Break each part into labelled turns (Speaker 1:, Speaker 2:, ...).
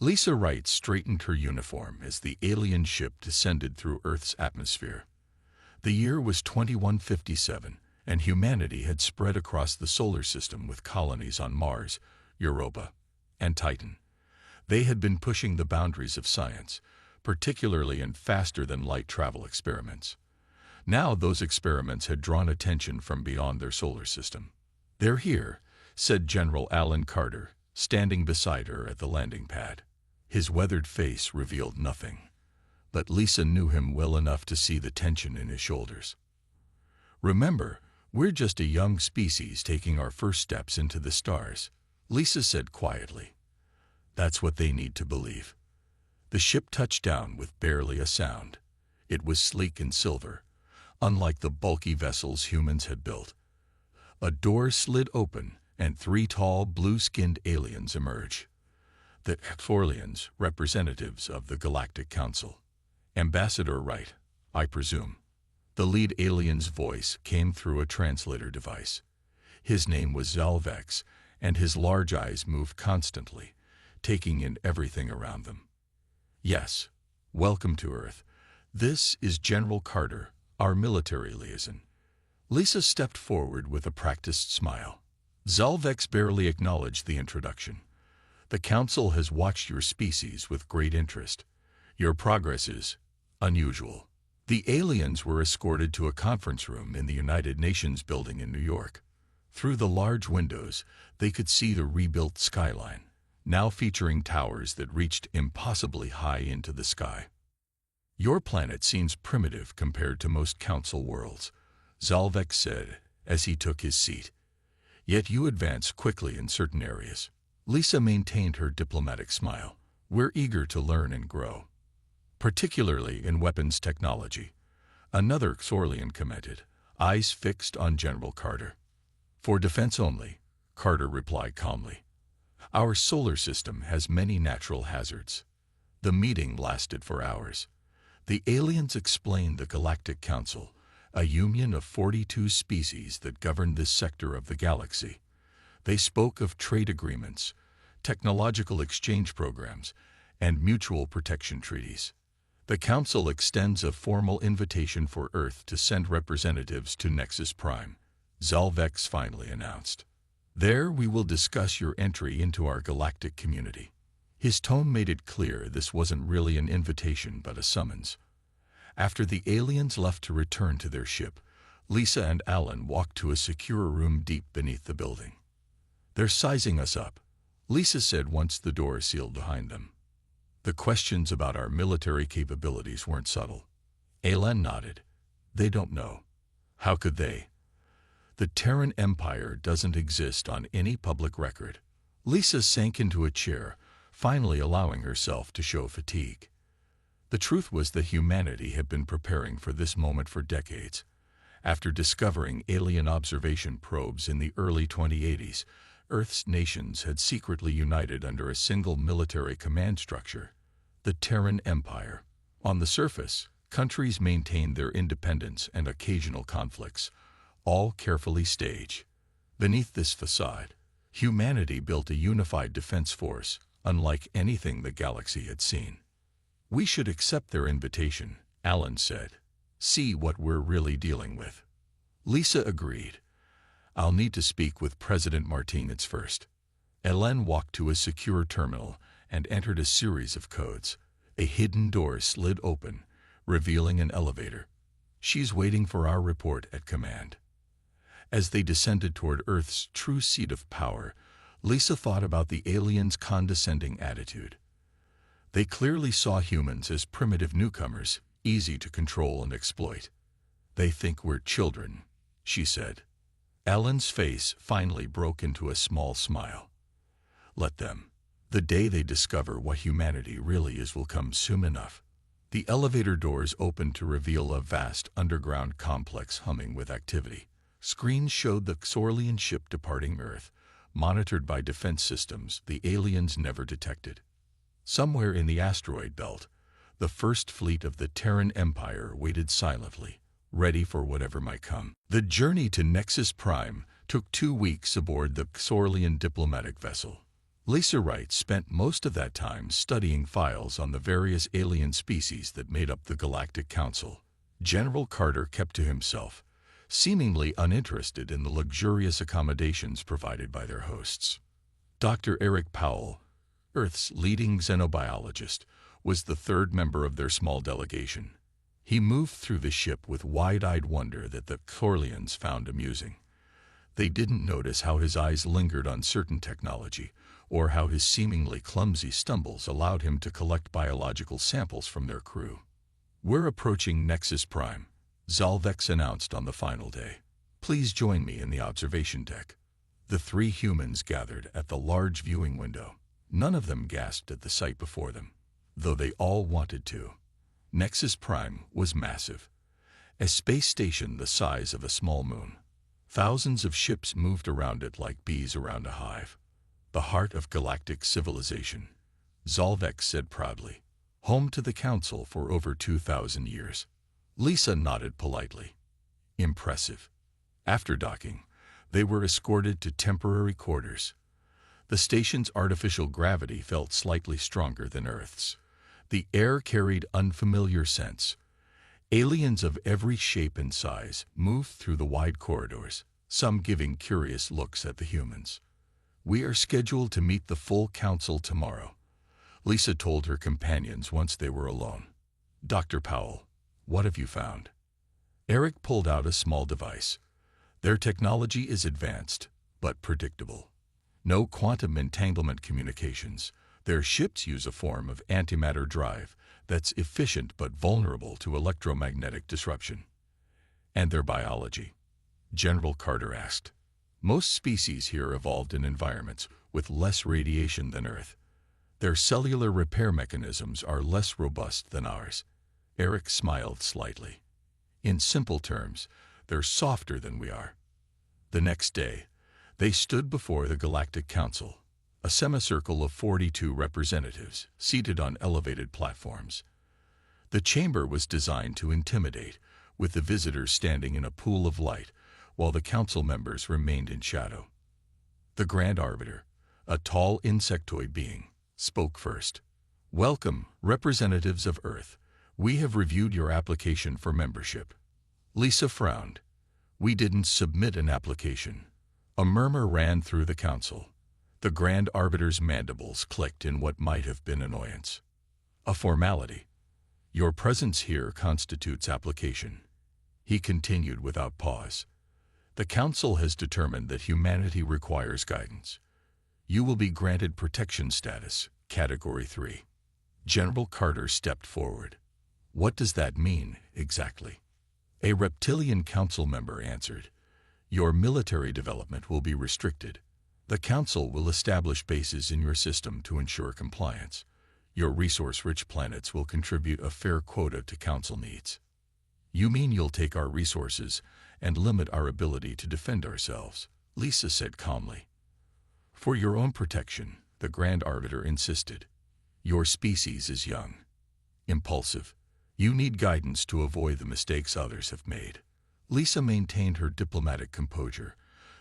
Speaker 1: Lisa Wright straightened her uniform as the alien ship descended through Earth's atmosphere. The year was 2157, and humanity had spread across the solar system with colonies on Mars, Europa, and Titan. They had been pushing the boundaries of science, particularly in faster-than-light travel experiments. Now those experiments had drawn attention from beyond their solar system. "They're here," said General Alan Carter, standing beside her at the landing pad. His weathered face revealed nothing, but Lisa knew him well enough to see the tension in his shoulders. "Remember, we're just a young species taking our first steps into the stars," Lisa said quietly. "That's what they need to believe." The ship touched down with barely a sound. It was sleek and silver, unlike the bulky vessels humans had built. A door slid open, and 3 tall, blue-skinned aliens emerged. The Xorlians, representatives of the Galactic Council. "Ambassador Wright, I presume." The lead alien's voice came through a translator device. His name was Zalvex, and his large eyes moved constantly, taking in everything around them. "Yes, welcome to Earth. This is General Carter, our military liaison." Lisa stepped forward with a practiced smile. Zalvex barely acknowledged the introduction. "The Council has watched your species with great interest. Your progress is unusual." The aliens were escorted to a conference room in the United Nations building in New York. Through the large windows, they could see the rebuilt skyline, now featuring towers that reached impossibly high into the sky. "Your planet seems primitive compared to most Council worlds," Zalvex said as he took his seat. "Yet you advance quickly in certain areas." Lisa maintained her diplomatic smile. "We're eager to learn and grow, particularly in weapons technology," another Xorlian commented, eyes fixed on General Carter. "For defense only," Carter replied calmly. "Our solar system has many natural hazards." The meeting lasted for hours. The aliens explained the Galactic Council, a union of 42 species that governed this sector of the galaxy. They spoke of trade agreements, technological exchange programs, and mutual protection treaties. "The Council extends a formal invitation for Earth to send representatives to Nexus Prime," Zalvex finally announced. "There we will discuss your entry into our galactic community." His tone made it clear this wasn't really an invitation but a summons. After the aliens left to return to their ship, Lisa and Alan walked to a secure room deep beneath the building. "They're sizing us up," Lisa said once the door sealed behind them. The questions about our military capabilities weren't subtle. Alan nodded. "They don't know." "How could they?" "The Terran Empire doesn't exist on any public record." Lisa sank into a chair, finally allowing herself to show fatigue. The truth was that humanity had been preparing for this moment for decades. After discovering alien observation probes in the early 2080s, Earth's nations had secretly united under a single military command structure, the Terran Empire. On the surface, countries maintained their independence and occasional conflicts, all carefully staged. Beneath this facade, humanity built a unified defense force, unlike anything the galaxy had seen. "We should accept their invitation," Alan said. "See what we're really dealing with." Lisa agreed. "I'll need to speak with President Martinez first." Alan walked to a secure terminal and entered a series of codes. A hidden door slid open, revealing an elevator. "She's waiting for our report at command." As they descended toward Earth's true seat of power, Lisa thought about the aliens' condescending attitude. They clearly saw humans as primitive newcomers, easy to control and exploit. "They think we're children," she said. Alan's face finally broke into a small smile. "Let them. The day they discover what humanity really is will come soon enough." The elevator doors opened to reveal a vast underground complex humming with activity. Screens showed the Xorlian ship departing Earth, monitored by defense systems the aliens never detected. Somewhere in the asteroid belt, the first fleet of the Terran Empire waited silently, ready for whatever might come. The journey to Nexus Prime took 2 weeks aboard the Xorlian diplomatic vessel. Lisa Wright spent most of that time studying files on the various alien species that made up the Galactic Council. General Carter kept to himself, seemingly uninterested in the luxurious accommodations provided by their hosts. Dr. Eric Powell, Earth's leading xenobiologist, was the third member of their small delegation. He moved through the ship with wide-eyed wonder that the Corlians found amusing. They didn't notice how his eyes lingered on certain technology, or how his seemingly clumsy stumbles allowed him to collect biological samples from their crew. "We're approaching Nexus Prime," Zalvex announced on the final day. "Please join me in the observation deck." The three humans gathered at the large viewing window. None of them gasped at the sight before them, though they all wanted to. Nexus Prime was massive, a space station the size of a small moon. Thousands of ships moved around it like bees around a hive. "The heart of galactic civilization," Zalvex said proudly. "Home to the Council for over 2,000 years." Lisa nodded politely. Impressive. After docking, they were escorted to temporary quarters. The station's artificial gravity felt slightly stronger than Earth's. The air carried unfamiliar scents. Aliens of every shape and size moved through the wide corridors, some giving curious looks at the humans. "We are scheduled to meet the full council tomorrow," Lisa told her companions once they were alone. "Dr. Powell, what have you found?" Eric pulled out a small device. "Their technology is advanced, but predictable. No quantum entanglement communications. Their ships use a form of antimatter drive that's efficient but vulnerable to electromagnetic disruption." "And their biology?" General Carter asked. "Most species here evolved in environments with less radiation than Earth. Their cellular repair mechanisms are less robust than ours." Eric smiled slightly. "In simple terms, they're softer than we are." The next day, they stood before the Galactic Council, a semicircle of 42 representatives seated on elevated platforms. The chamber was designed to intimidate, with the visitors standing in a pool of light while the council members remained in shadow. The Grand Arbiter, a tall insectoid being, spoke first. "Welcome, representatives of Earth. We have reviewed your application for membership." Lisa frowned. "We didn't submit an application." A murmur ran through the council. The Grand Arbiter's mandibles clicked in what might have been annoyance. "A formality. Your presence here constitutes application." He continued without pause. "The Council has determined that humanity requires guidance. You will be granted protection status, Category 3. General Carter stepped forward. "What does that mean, exactly?" A reptilian council member answered. "Your military development will be restricted. The Council will establish bases in your system to ensure compliance. Your resource-rich planets will contribute a fair quota to Council needs." "You mean you'll take our resources and limit our ability to defend ourselves," Lisa said calmly. "For your own protection," the Grand Arbiter insisted. "Your species is young, impulsive. You need guidance to avoid the mistakes others have made." Lisa maintained her diplomatic composure,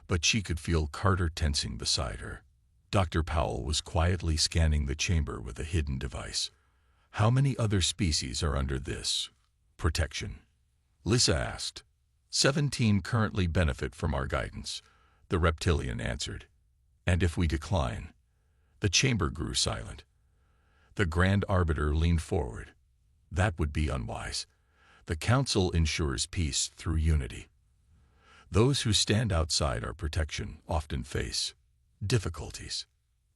Speaker 1: but she could feel Carter tensing beside her. Dr. Powell was quietly scanning the chamber with a hidden device. "How many other species are under this protection?" Lisa asked. 17 currently benefit from our guidance," the reptilian answered. "And if we decline?" The chamber grew silent. The Grand Arbiter leaned forward. "That would be unwise. The Council ensures peace through unity. Those who stand outside our protection often face difficulties,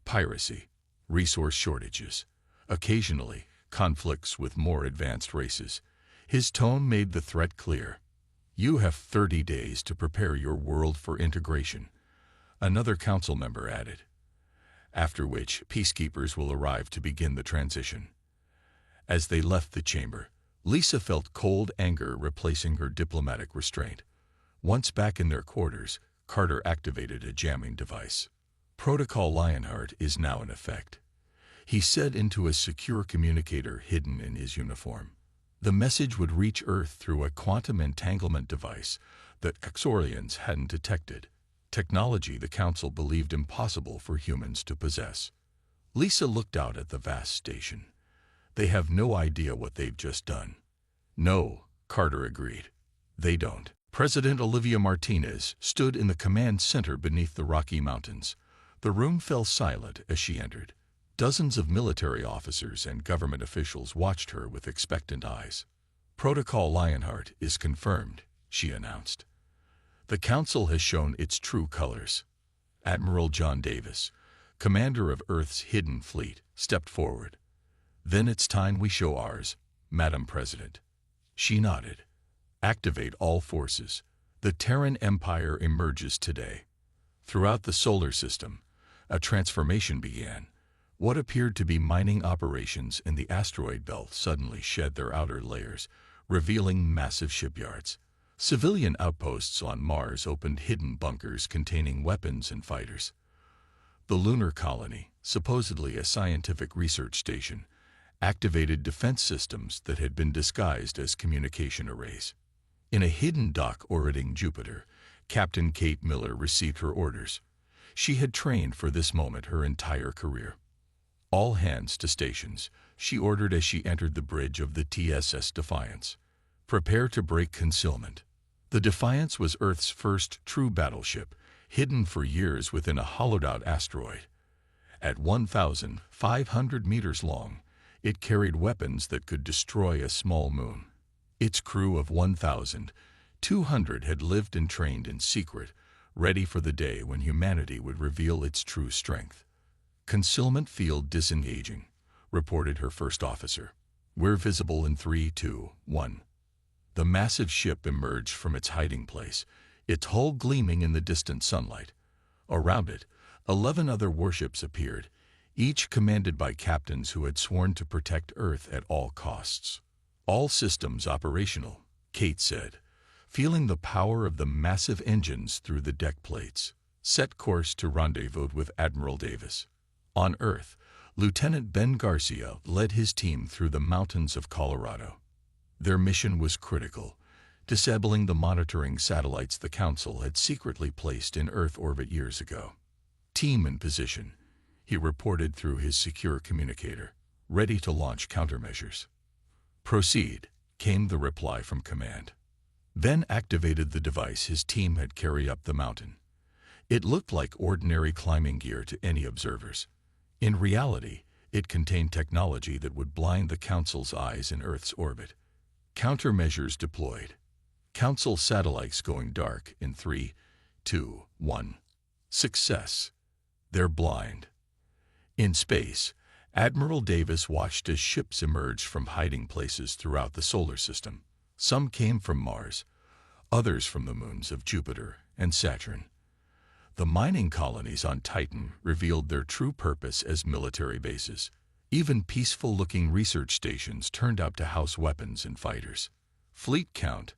Speaker 1: piracy, resource shortages, occasionally conflicts with more advanced races." His tone made the threat clear. "You have 30 days to prepare your world for integration," another council member added, "after which peacekeepers will arrive to begin the transition." As they left the chamber, Lisa felt cold anger replacing her diplomatic restraint. Once back in their quarters, Carter activated a jamming device. "Protocol Lionheart is now in effect," he said into a secure communicator hidden in his uniform. The message would reach Earth through a quantum entanglement device that Exorians hadn't detected, technology the Council believed impossible for humans to possess. Lisa looked out at the vast station. They have no idea what they've just done. No, Carter agreed. They don't. President Olivia Martinez stood in the command center beneath the Rocky Mountains. The room fell silent as she entered. Dozens of military officers and government officials watched her with expectant eyes. Protocol Lionheart is confirmed, she announced. The Council has shown its true colors. Admiral John Davis, commander of Earth's hidden fleet, stepped forward. Then it's time we show ours, Madam President. She nodded. Activate all forces. The Terran Empire emerges today. Throughout the solar system, a transformation began. What appeared to be mining operations in the asteroid belt suddenly shed their outer layers, revealing massive shipyards. Civilian outposts on Mars opened hidden bunkers containing weapons and fighters. The lunar colony, supposedly a scientific research station, activated defense systems that had been disguised as communication arrays. In a hidden dock orbiting Jupiter, Captain Kate Miller received her orders. She had trained for this moment her entire career. All hands to stations, she ordered as she entered the bridge of the TSS Defiance. Prepare to break concealment. The Defiance was Earth's first true battleship, hidden for years within a hollowed-out asteroid. At 1,500 meters long, it carried weapons that could destroy a small moon. Its crew of 1,200 had lived and trained in secret, ready for the day when humanity would reveal its true strength. Concealment field disengaging, reported her first officer. We're visible in 3, 2, 1. The massive ship emerged from its hiding place, its hull gleaming in the distant sunlight. Around it, 11 other warships appeared, each commanded by captains who had sworn to protect Earth at all costs. All systems operational, Kate said, feeling the power of the massive engines through the deck plates. Set course to rendezvous with Admiral Davis. On Earth, Lieutenant Ben Garcia led his team through the mountains of Colorado. Their mission was critical, disabling the monitoring satellites the Council had secretly placed in Earth orbit years ago. Team in position, he reported through his secure communicator, ready to launch countermeasures. Proceed, came the reply from command. Ben activated the device his team had carried up the mountain. It looked like ordinary climbing gear to any observers. In reality, it contained technology that would blind the Council's eyes in Earth's orbit. Countermeasures deployed. Council satellites going dark in 3, 2, 1. Success. They're blind. In space, Admiral Davis watched as ships emerged from hiding places throughout the solar system. Some came from Mars, others from the moons of Jupiter and Saturn. The mining colonies on Titan revealed their true purpose as military bases. Even peaceful-looking research stations turned out to house weapons and fighters. Fleet count,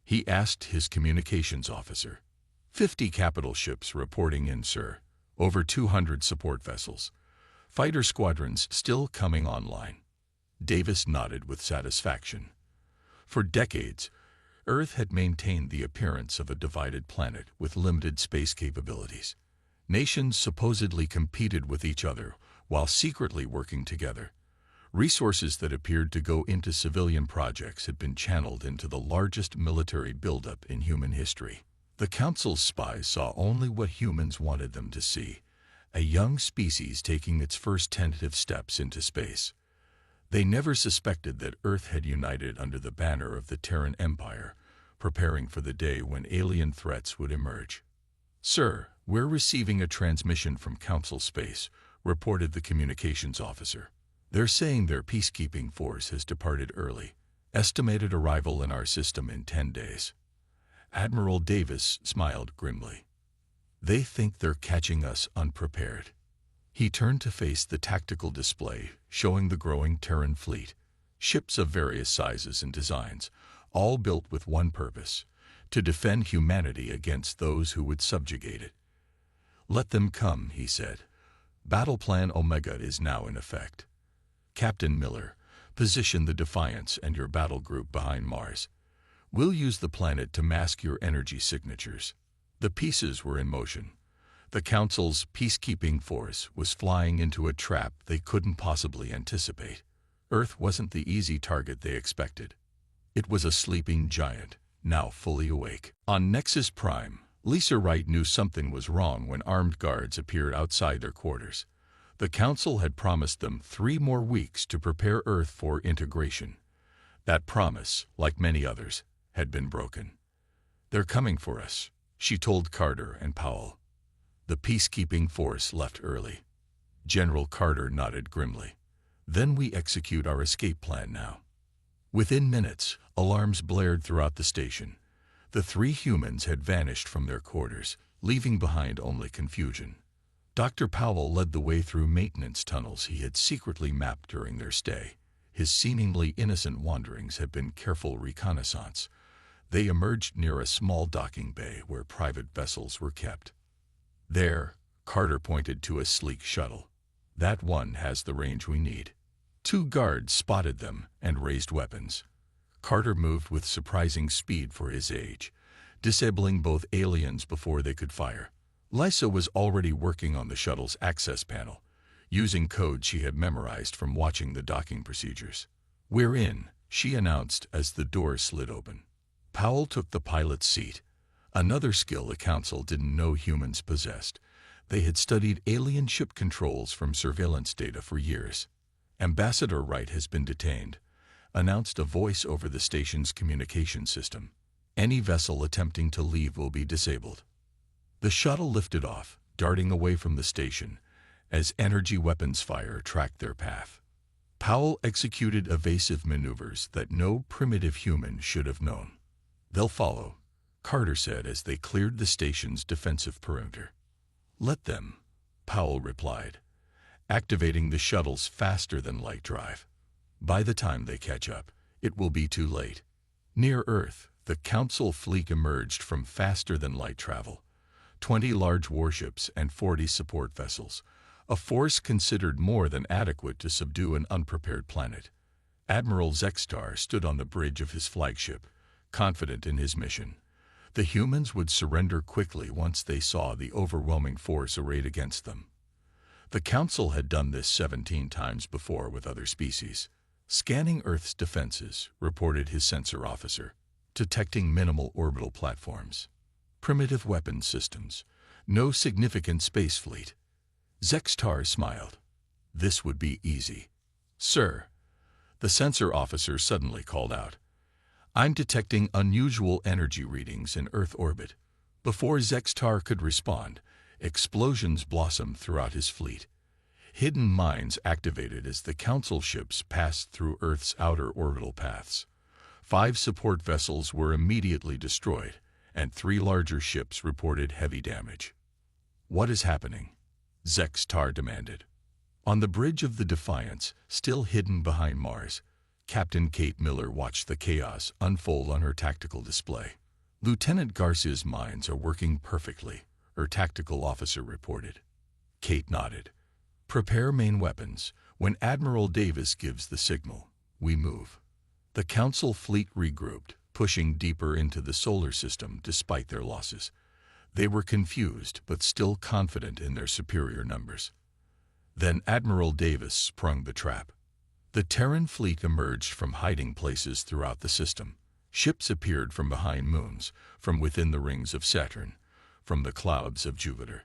Speaker 1: he asked his communications officer. 50 capital ships reporting in, sir. Over 200 support vessels. Fighter squadrons still coming online. Davis nodded with satisfaction. For decades, Earth had maintained the appearance of a divided planet with limited space capabilities. Nations supposedly competed with each other while secretly working together. Resources that appeared to go into civilian projects had been channeled into the largest military buildup in human history. The Council's spies saw only what humans wanted them to see, a young species taking its first tentative steps into space. They never suspected that Earth had united under the banner of the Terran Empire, preparing for the day when alien threats would emerge. Sir, we're receiving a transmission from Council space, reported the communications officer. They're saying their peacekeeping force has departed early. Estimated arrival in our system in 10 days. Admiral Davis smiled grimly. They think they're catching us unprepared. He turned to face the tactical display, showing the growing Terran fleet. Ships of various sizes and designs, all built with one purpose, to defend humanity against those who would subjugate it. Let them come, he said. Battle Plan Omega is now in effect. Captain Miller, position the Defiance and your battle group behind Mars. We'll use the planet to mask your energy signatures. The pieces were in motion. The Council's peacekeeping force was flying into a trap they couldn't possibly anticipate. Earth wasn't the easy target they expected. It was a sleeping giant, now fully awake. On Nexus Prime, Lisa Wright knew something was wrong when armed guards appeared outside their quarters. The Council had promised them 3 more weeks to prepare Earth for integration. That promise, like many others, had been broken. "They're coming for us," she told Carter and Powell. The peacekeeping force left early. General Carter nodded grimly. "Then we execute our escape plan now." Within minutes, alarms blared throughout the station. The 3 humans had vanished from their quarters, leaving behind only confusion. Dr. Powell led the way through maintenance tunnels he had secretly mapped during their stay. His seemingly innocent wanderings had been careful reconnaissance. They emerged near a small docking bay where private vessels were kept. "There," Carter pointed to a sleek shuttle. "That one has the range we need." 2 guards spotted them and raised weapons. Carter moved with surprising speed for his age, disabling both aliens before they could fire. Lisa was already working on the shuttle's access panel, using code she had memorized from watching the docking procedures. "We're in," she announced as the door slid open. Powell took the pilot's seat, another skill the Council didn't know humans possessed. They had studied alien ship controls from surveillance data for years. "Ambassador Wright has been detained," announced a voice over the station's communication system. "Any vessel attempting to leave will be disabled." The shuttle lifted off, darting away from the station, as energy weapons fire tracked their path. Powell executed evasive maneuvers that no primitive human should have known. "They'll follow," Carter said as they cleared the station's defensive perimeter. "Let them," Powell replied, activating the shuttle's faster-than-light drive. "By the time they catch up, it will be too late." Near Earth, the Council fleet emerged from faster-than-light travel. 20 large warships and 40 support vessels, a force considered more than adequate to subdue an unprepared planet. Admiral Zextar stood on the bridge of his flagship, confident in his mission. The humans would surrender quickly once they saw the overwhelming force arrayed against them. The Council had done this 17 times before with other species. "Scanning Earth's defenses," reported his sensor officer, detecting minimal orbital platforms. "Primitive weapons systems. No significant space fleet." Zextar smiled. "This would be easy." "Sir," the sensor officer suddenly called out, "I'm detecting unusual energy readings in Earth orbit." Before Zextar could respond, explosions blossomed throughout his fleet. Hidden mines activated as the Council ships passed through Earth's outer orbital paths. 5 support vessels were immediately destroyed, and 3 larger ships reported heavy damage. "What is happening?" Zextar demanded. On the bridge of the Defiance, still hidden behind Mars, Captain Kate Miller watched the chaos unfold on her tactical display. "Lieutenant Garcia's mines are working perfectly," her tactical officer reported. Kate nodded. "Prepare main weapons. When Admiral Davis gives the signal, we move." The Council fleet regrouped, pushing deeper into the solar system despite their losses. They were confused but still confident in their superior numbers. Then Admiral Davis sprung the trap. The Terran fleet emerged from hiding places throughout the system. Ships appeared from behind moons, from within the rings of Saturn, from the clouds of Jupiter.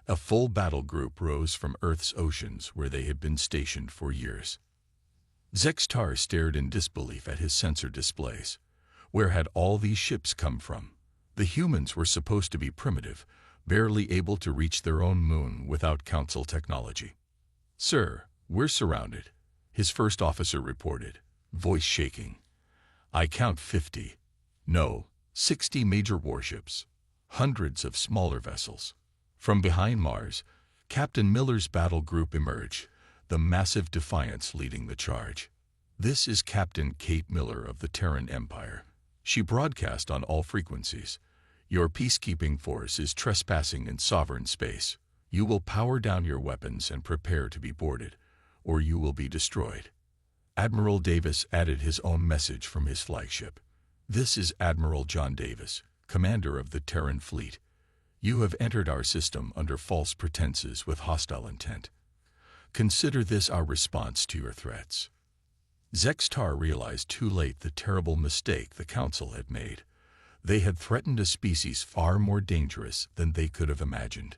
Speaker 1: A full battle group rose from Earth's oceans where they had been stationed for years. Zextar stared in disbelief at his sensor displays. Where had all these ships come from? The humans were supposed to be primitive, barely able to reach their own moon without Council technology. "Sir, we're surrounded," his first officer reported, voice shaking. "I count 50. No, 60 major warships, hundreds of smaller vessels." From behind Mars, Captain Miller's battle group emerged, the massive Defiance leading the charge. "This is Captain Kate Miller of the Terran Empire." She broadcast on all frequencies. "Your peacekeeping force is trespassing in sovereign space. You will power down your weapons and prepare to be boarded, or you will be destroyed." Admiral Davis added his own message from his flagship. "This is Admiral John Davis, commander of the Terran fleet. You have entered our system under false pretenses with hostile intent. Consider this our response to your threats. Zextar realized too late the terrible mistake the Council had made. They had threatened a species far more dangerous than they could have imagined.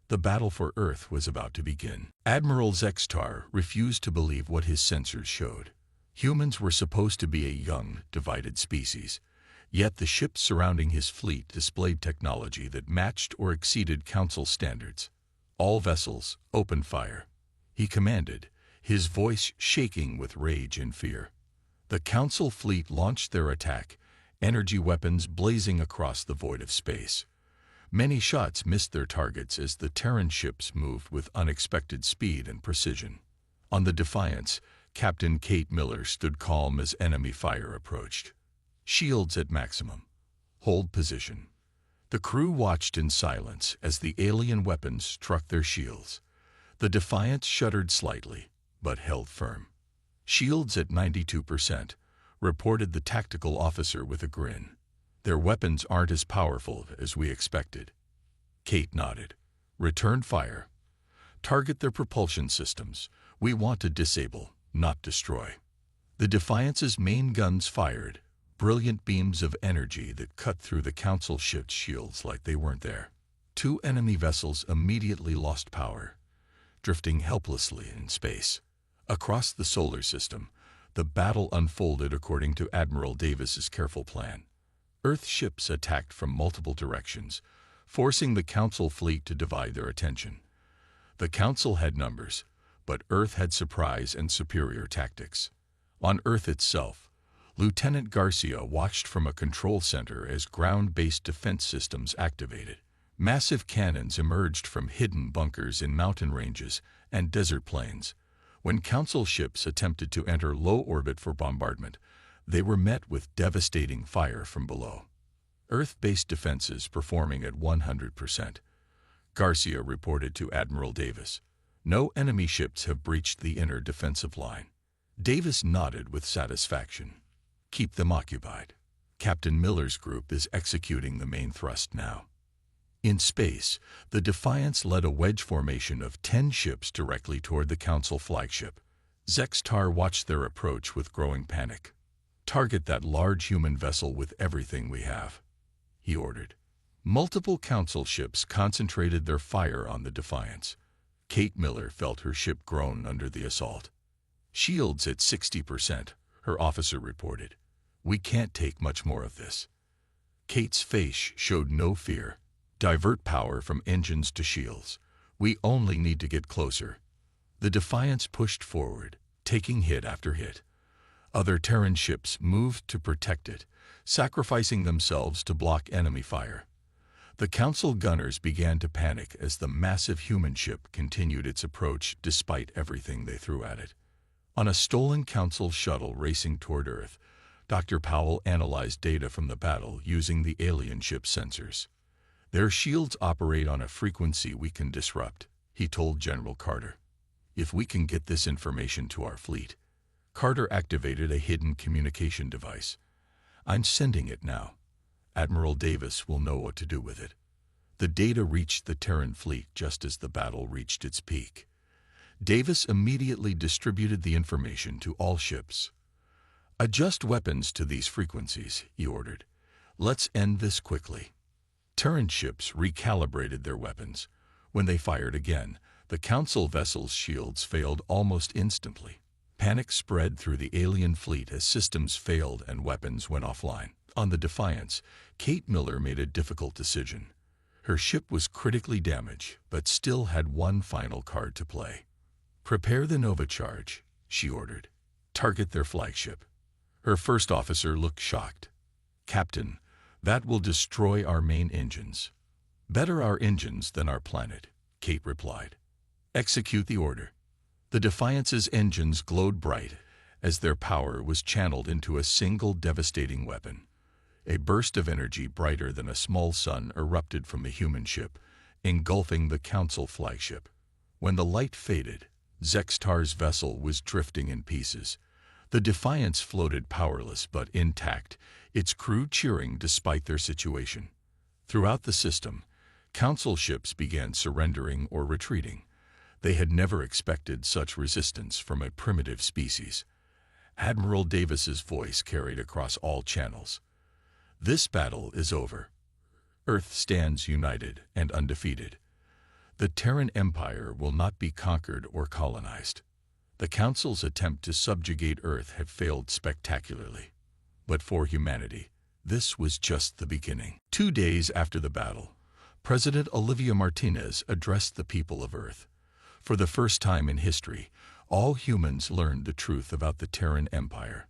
Speaker 1: The battle for Earth was about to begin. Admiral Zextar refused to believe what his sensors showed. Humans were supposed to be a young, divided species, yet the ships surrounding his fleet displayed technology that matched or exceeded Council standards. All vessels, open fire. He commanded, his voice shaking with rage and fear. The Council fleet launched their attack, energy weapons blazing across the void of space. Many shots missed their targets as the Terran ships moved with unexpected speed and precision. On the Defiance, Captain Kate Miller stood calm as enemy fire approached. Shields at maximum. Hold position. The crew watched in silence as the alien weapons struck their shields. The Defiance shuddered slightly, but held firm. Shields at 92%, reported the tactical officer with a grin. Their weapons aren't as powerful as we expected. Kate nodded. Return fire. Target their propulsion systems. We want to disable, not destroy. The Defiance's main guns fired, brilliant beams of energy that cut through the Council ship's shields like they weren't there. 2 enemy vessels immediately lost power, drifting helplessly in space. Across the solar system, the battle unfolded according to Admiral Davis's careful plan. Earth ships attacked from multiple directions, forcing the Council fleet to divide their attention. The Council had numbers, but Earth had surprise and superior tactics. On Earth itself, Lieutenant Garcia watched from a control center as ground-based defense systems activated. Massive cannons emerged from hidden bunkers in mountain ranges and desert plains. When Council ships attempted to enter low orbit for bombardment, they were met with devastating fire from below. Earth-based defenses performing at 100%. Garcia reported to Admiral Davis. No enemy ships have breached the inner defensive line. Davis nodded with satisfaction. Keep them occupied. Captain Miller's group is executing the main thrust now. In space, the Defiance led a wedge formation of 10 ships directly toward the Council flagship. Zextar watched their approach with growing panic. Target that large human vessel with everything we have, he ordered. Multiple Council ships concentrated their fire on the Defiance. Kate Miller felt her ship groan under the assault. Shields at 60%, her officer reported. We can't take much more of this. Kate's face showed no fear. Divert power from engines to shields. We only need to get closer. The Defiance pushed forward, taking hit after hit. Other Terran ships moved to protect it, sacrificing themselves to block enemy fire. The Council gunners began to panic as the massive human ship continued its approach despite everything they threw at it. On a stolen Council shuttle racing toward Earth, Dr. Powell analyzed data from the battle using the alien ship's sensors. Their shields operate on a frequency we can disrupt, he told General Carter. If we can get this information to our fleet. Carter activated a hidden communication device. I'm sending it now. Admiral Davis will know what to do with it. The data reached the Terran fleet just as the battle reached its peak. Davis immediately distributed the information to all ships. Adjust weapons to these frequencies, he ordered. Let's end this quickly. Terran ships recalibrated their weapons. When they fired again, the Council vessels' shields failed almost instantly. Panic spread through the alien fleet as systems failed and weapons went offline. On the Defiance, Kate Miller made a difficult decision. Her ship was critically damaged, but still had one final card to play. Prepare the Nova charge, she ordered. Target their flagship. Her first officer looked shocked. Captain, that will destroy our main engines. Better our engines than our planet, Kate replied. Execute the order. The Defiance's engines glowed bright as their power was channeled into a single devastating weapon. A burst of energy brighter than a small sun erupted from the human ship, engulfing the Council flagship. When the light faded, Zextar's vessel was drifting in pieces. The Defiance floated powerless but intact, its crew cheering despite their situation. Throughout the system, Council ships began surrendering or retreating. They had never expected such resistance from a primitive species. Admiral Davis's voice carried across all channels. This battle is over. Earth stands united and undefeated. The Terran Empire will not be conquered or colonized. The Council's attempt to subjugate Earth had failed spectacularly. But for humanity, this was just the beginning. 2 days after the battle, President Olivia Martinez addressed the people of Earth. For the first time in history, all humans learned the truth about the Terran Empire,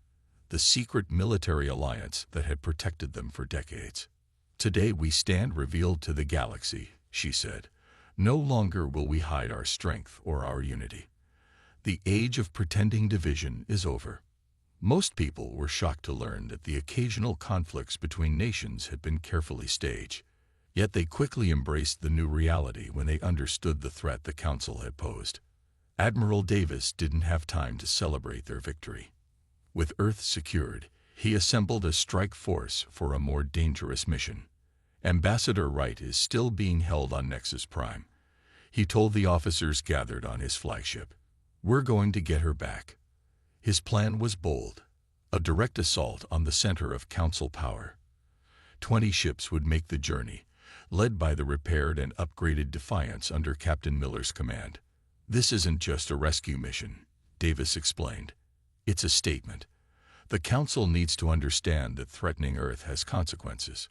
Speaker 1: the secret military alliance that had protected them for decades. Today we stand revealed to the galaxy, she said. No longer will we hide our strength or our unity. The age of pretending division is over. Most people were shocked to learn that the occasional conflicts between nations had been carefully staged. Yet they quickly embraced the new reality when they understood the threat the Council had posed. Admiral Davis didn't have time to celebrate their victory. With Earth secured, he assembled a strike force for a more dangerous mission. Ambassador Wright is still being held on Nexus Prime. He told the officers gathered on his flagship, "We're going to get her back." His plan was bold, a direct assault on the center of Council power. 20 ships would make the journey, led by the repaired and upgraded Defiance under Captain Miller's command. "This isn't just a rescue mission," Davis explained. "It's a statement. The Council needs to understand that threatening Earth has consequences."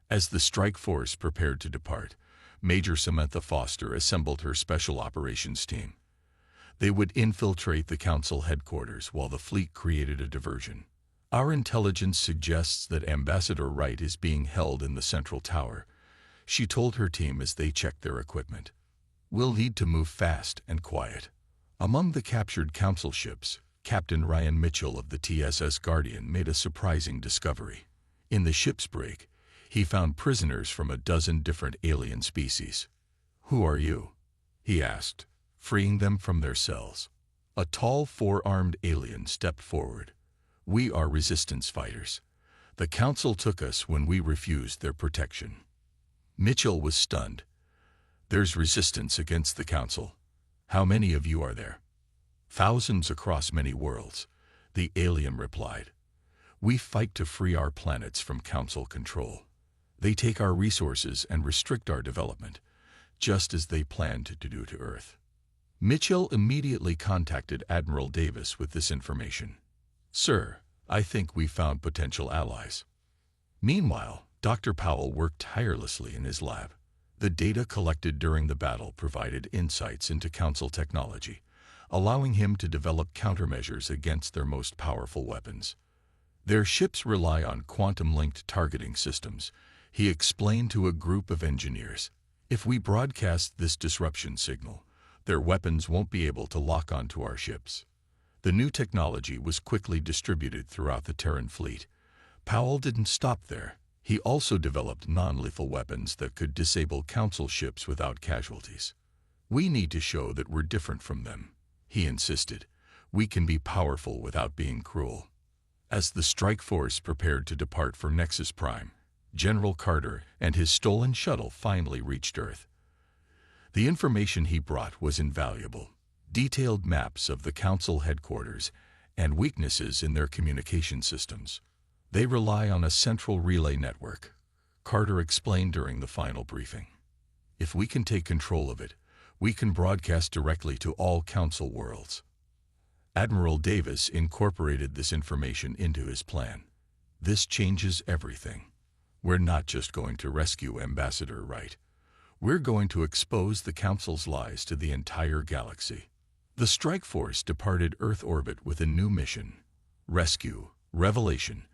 Speaker 1: As the strike force prepared to depart, Major Samantha Foster assembled her Special Operations team. They would infiltrate the Council headquarters while the fleet created a diversion. "Our intelligence suggests that Ambassador Wright is being held in the central tower," she told her team as they checked their equipment. "We'll need to move fast and quiet." Among the captured Council ships, Captain Ryan Mitchell of the TSS Guardian made a surprising discovery. In the ship's brig, he found prisoners from a dozen different alien species. "Who are you?" he asked, freeing them from their cells. A tall, four-armed alien stepped forward. "We are resistance fighters. The Council took us when we refused their protection." Mitchell was stunned. "There's resistance against the Council. How many of you are there?" "Thousands across many worlds," the alien replied. "We fight to free our planets from Council control. They take our resources and restrict our development, just as they planned to do to Earth." Mitchell immediately contacted Admiral Davis with this information. "Sir, I think we found potential allies." Meanwhile, Dr. Powell worked tirelessly in his lab. The data collected during the battle provided insights into Council technology, allowing him to develop countermeasures against their most powerful weapons. "Their ships rely on quantum-linked targeting systems," he explained to a group of engineers. "If we broadcast this disruption signal, their weapons won't be able to lock onto our ships." The new technology was quickly distributed throughout the Terran fleet. Powell didn't stop there. He also developed non-lethal weapons that could disable Council ships without casualties. "We need to show that we're different from them," he insisted. "We can be powerful without being cruel." As the strike force prepared to depart for Nexus Prime, General Carter and his stolen shuttle finally reached Earth. The information he brought was invaluable. Detailed maps of the Council headquarters and weaknesses in their communication systems. "They rely on a central relay network," Carter explained during the final briefing. "If we can take control of it, we can broadcast directly to all Council worlds." Admiral Davis incorporated this information into his plan. "This changes everything. We're not just going to rescue Ambassador Wright. We're going to expose the Council's lies to the entire galaxy." The strike force departed Earth orbit with a new mission: rescue, revelation,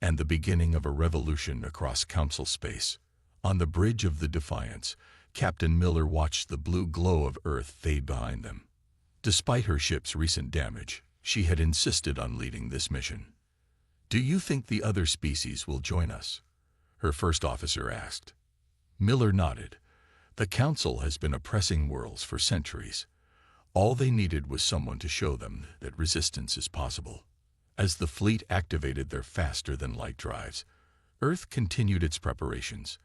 Speaker 1: and the beginning of a revolution across Council space. On the bridge of the Defiance, Captain Miller watched the blue glow of Earth fade behind them. Despite her ship's recent damage, she had insisted on leading this mission. "Do you think the other species will join us?" her first officer asked. Miller nodded. "The Council has been oppressing worlds for centuries. All they needed was someone to show them that resistance is possible." As the fleet activated their faster-than-light drives, Earth continued its preparations.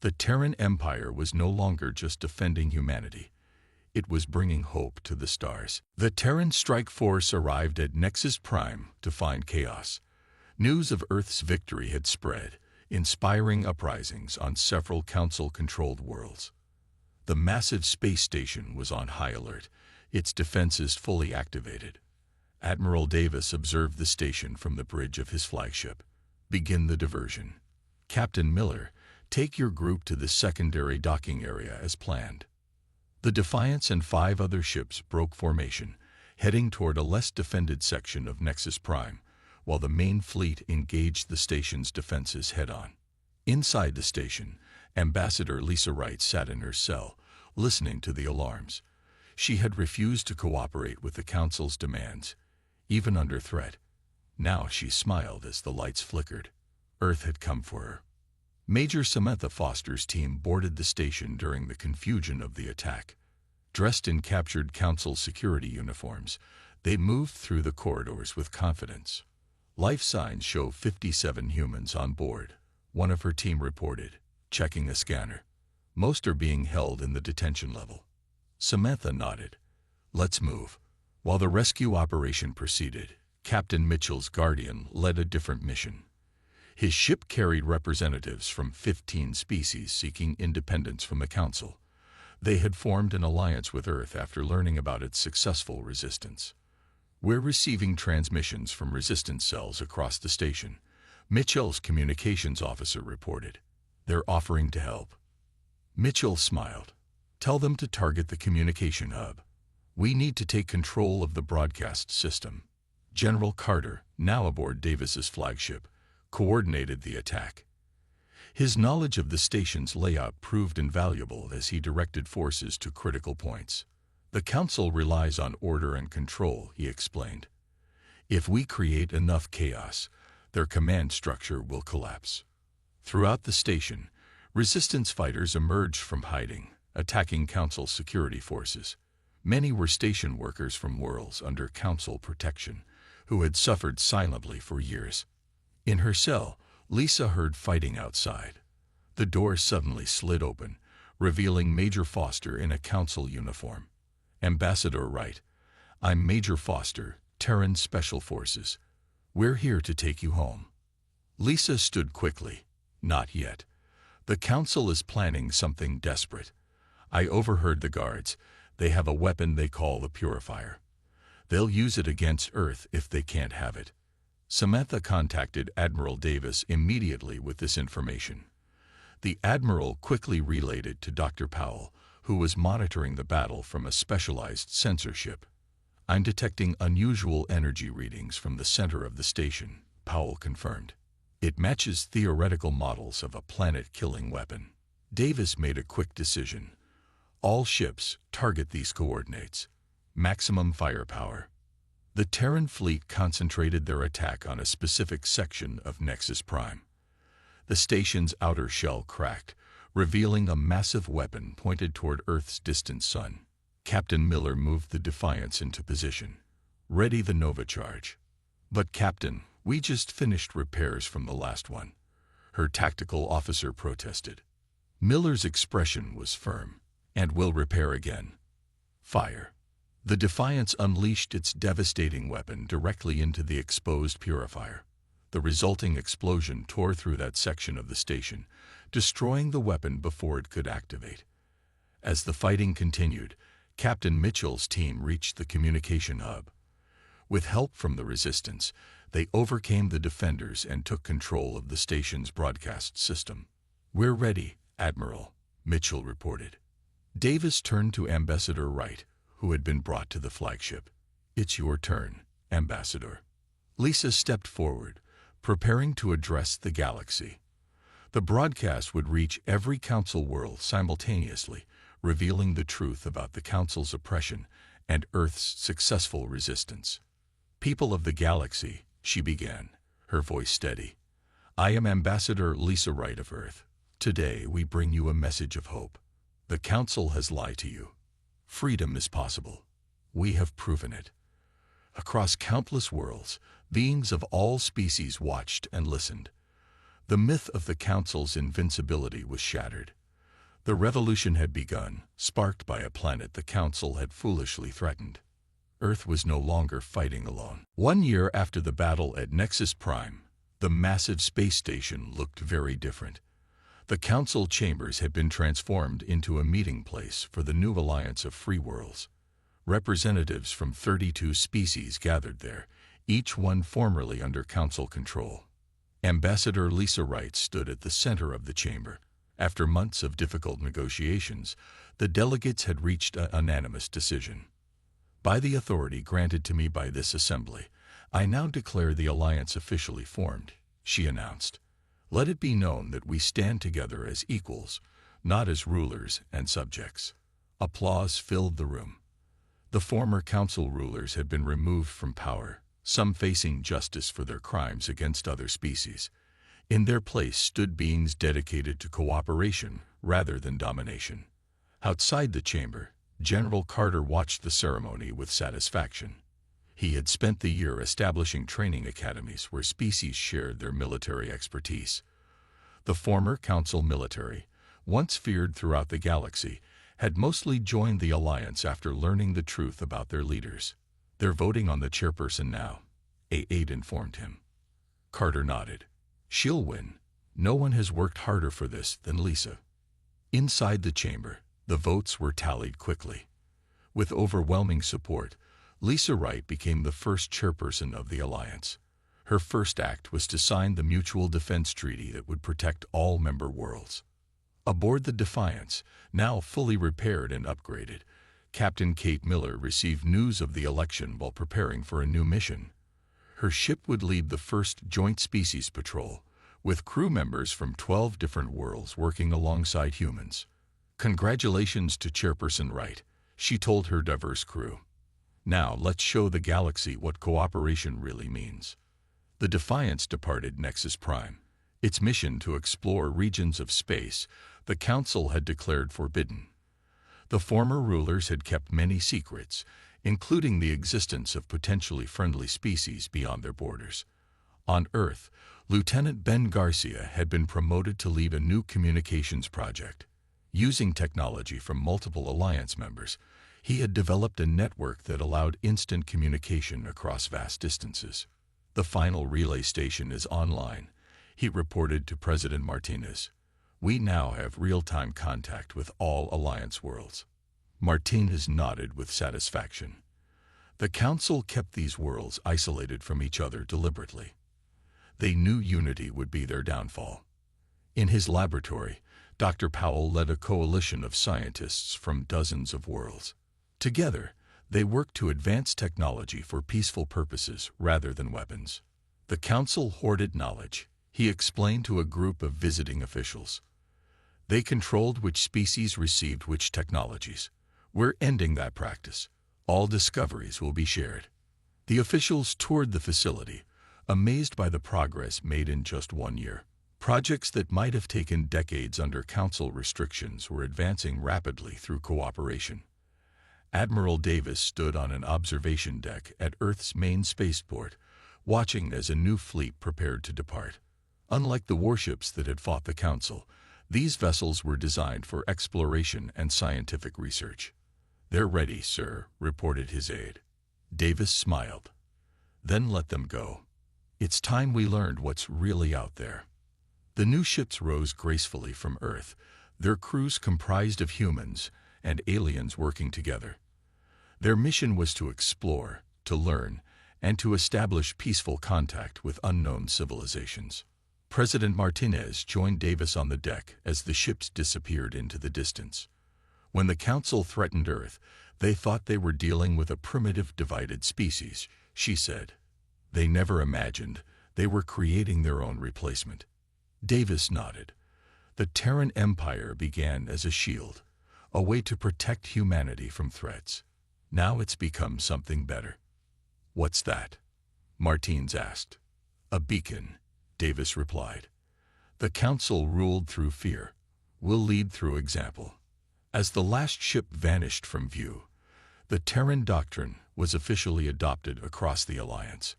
Speaker 1: The Terran Empire was no longer just defending humanity. It was bringing hope to the stars. The Terran strike force arrived at Nexus Prime to find chaos. News of Earth's victory had spread, inspiring uprisings on several Council-controlled worlds. The massive space station was on high alert, its defenses fully activated. Admiral Davis observed the station from the bridge of his flagship. Begin the diversion. Captain Miller, take your group to the secondary docking area as planned. The Defiance and 5 other ships broke formation, heading toward a less defended section of Nexus Prime, while the main fleet engaged the station's defenses head-on. Inside the station, Ambassador Lisa Wright sat in her cell, listening to the alarms. She had refused to cooperate with the Council's demands, even under threat. Now she smiled as the lights flickered. Earth had come for her. Major Samantha Foster's team boarded the station during the confusion of the attack. Dressed in captured Council security uniforms, they moved through the corridors with confidence. Life signs show 57 humans on board, one of her team reported, checking a scanner. Most are being held in the detention level. Samantha nodded. Let's move. While the rescue operation proceeded, Captain Mitchell's Guardian led a different mission. His ship carried representatives from 15 species seeking independence from the Council. They had formed an alliance with Earth after learning about its successful resistance. We're receiving transmissions from resistance cells across the station, Mitchell's communications officer reported. They're offering to help. Mitchell smiled. Tell them to target the communication hub. We need to take control of the broadcast system. General Carter, now aboard Davis's flagship, coordinated the attack. His knowledge of the station's layout proved invaluable as he directed forces to critical points. The Council relies on order and control, he explained. If we create enough chaos, their command structure will collapse. Throughout the station, resistance fighters emerged from hiding, attacking Council security forces. Many were station workers from worlds under Council protection, who had suffered silently for years. In her cell, Lisa heard fighting outside. The door suddenly slid open, revealing Major Foster in a Council uniform. Ambassador Wright, I'm Major Foster, Terran Special Forces. We're here to take you home. Lisa stood quickly. Not yet. The Council is planning something desperate. I overheard the guards. They have a weapon they call the Purifier. They'll use it against Earth if they can't have it. Samantha contacted Admiral Davis immediately with this information. The Admiral quickly relayed it to Dr. Powell, who was monitoring the battle from a specialized sensor ship. I'm detecting unusual energy readings from the center of the station, Powell confirmed. It matches theoretical models of a planet-killing weapon. Davis made a quick decision. All ships target these coordinates. Maximum firepower. The Terran fleet concentrated their attack on a specific section of Nexus Prime. The station's outer shell cracked, revealing a massive weapon pointed toward Earth's distant sun. Captain Miller moved the Defiance into position. Ready the Nova charge. But Captain, we just finished repairs from the last one. Her tactical officer protested. Miller's expression was firm. And we'll repair again. Fire. The Defiance unleashed its devastating weapon directly into the exposed Purifier. The resulting explosion tore through that section of the station, destroying the weapon before it could activate. As the fighting continued, Captain Mitchell's team reached the communication hub. With help from the Resistance, they overcame the defenders and took control of the station's broadcast system. We're ready, Admiral, Mitchell reported. Davis turned to Ambassador Wright, who had been brought to the flagship. It's your turn, Ambassador. Lisa stepped forward, preparing to address the galaxy. The broadcast would reach every Council world simultaneously, revealing the truth about the Council's oppression and Earth's successful resistance. People of the galaxy, she began, her voice steady. I am Ambassador Lisa Wright of Earth. Today we bring you a message of hope. The Council has lied to you. Freedom is possible. We have proven it. Across countless worlds, beings of all species watched and listened. The myth of the Council's invincibility was shattered. The revolution had begun, sparked by a planet the Council had foolishly threatened. Earth was no longer fighting alone. 1 year after the battle at Nexus Prime, the massive space station looked very different. The Council chambers had been transformed into a meeting place for the new alliance of free worlds. Representatives from 32 species gathered there, each one formerly under Council control. Ambassador Lisa Wright stood at the center of the chamber. After months of difficult negotiations, the delegates had reached an unanimous decision. By the authority granted to me by this assembly, I now declare the alliance officially formed, she announced. Let it be known that we stand together as equals, not as rulers and subjects. Applause filled the room. The former council rulers had been removed from power, some facing justice for their crimes against other species. In their place stood beings dedicated to cooperation rather than domination. Outside the chamber, General Carter watched the ceremony with satisfaction. He had spent the year establishing training academies where species shared their military expertise. The former council military, once feared throughout the galaxy, had mostly joined the alliance after learning the truth about their leaders. They're voting on the chairperson now, a aide informed him. Carter nodded. She'll win. No one has worked harder for this than Lisa. Inside the chamber, the votes were tallied quickly. With overwhelming support, Lisa Wright became the first chairperson of the alliance. Her first act was to sign the Mutual Defense Treaty that would protect all member worlds. Aboard the Defiance, now fully repaired and upgraded, Captain Kate Miller received news of the election while preparing for a new mission. Her ship would lead the first Joint Species Patrol, with crew members from 12 different worlds working alongside humans. Congratulations to Chairperson Wright, she told her diverse crew. Now let's show the galaxy what cooperation really means. The Defiance departed Nexus Prime. Its mission to explore regions of space the Council had declared forbidden. The former rulers had kept many secrets, including the existence of potentially friendly species beyond their borders. On Earth, Lieutenant Ben Garcia had been promoted to lead a new communications project. Using technology from multiple alliance members, he had developed a network that allowed instant communication across vast distances. The final relay station is online, he reported to President Martinez. We now have real-time contact with all Alliance worlds. Martinez nodded with satisfaction. The Council kept these worlds isolated from each other deliberately. They knew unity would be their downfall. In his laboratory, Dr. Powell led a coalition of scientists from dozens of worlds. Together, they worked to advance technology for peaceful purposes rather than weapons. The Council hoarded knowledge, he explained to a group of visiting officials. They controlled which species received which technologies. We're ending that practice. All discoveries will be shared. The officials toured the facility, amazed by the progress made in just 1 year. Projects that might have taken decades under Council restrictions were advancing rapidly through cooperation. Admiral Davis stood on an observation deck at Earth's main spaceport, watching as a new fleet prepared to depart. Unlike the warships that had fought the Council, these vessels were designed for exploration and scientific research. They're ready, sir, reported his aide. Davis smiled. Then let them go. It's time we learned what's really out there. The new ships rose gracefully from Earth, their crews comprised of humans and aliens working together. Their mission was to explore, to learn, and to establish peaceful contact with unknown civilizations. President Martinez joined Davis on the deck as the ships disappeared into the distance. When the Council threatened Earth, they thought they were dealing with a primitive divided species, she said. They never imagined they were creating their own replacement. Davis nodded. The Terran Empire began as a shield, a way to protect humanity from threats. Now it's become something better. What's that? Martins asked. A beacon, Davis replied. The Council ruled through fear. We'll lead through example. As the last ship vanished from view, the Terran doctrine was officially adopted across the Alliance.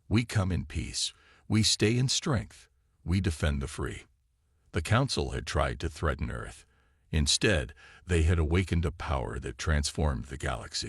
Speaker 1: We come in peace. We stay in strength. "We defend the free." The Council had tried to threaten Earth. Instead, they had awakened a power that transformed the galaxy.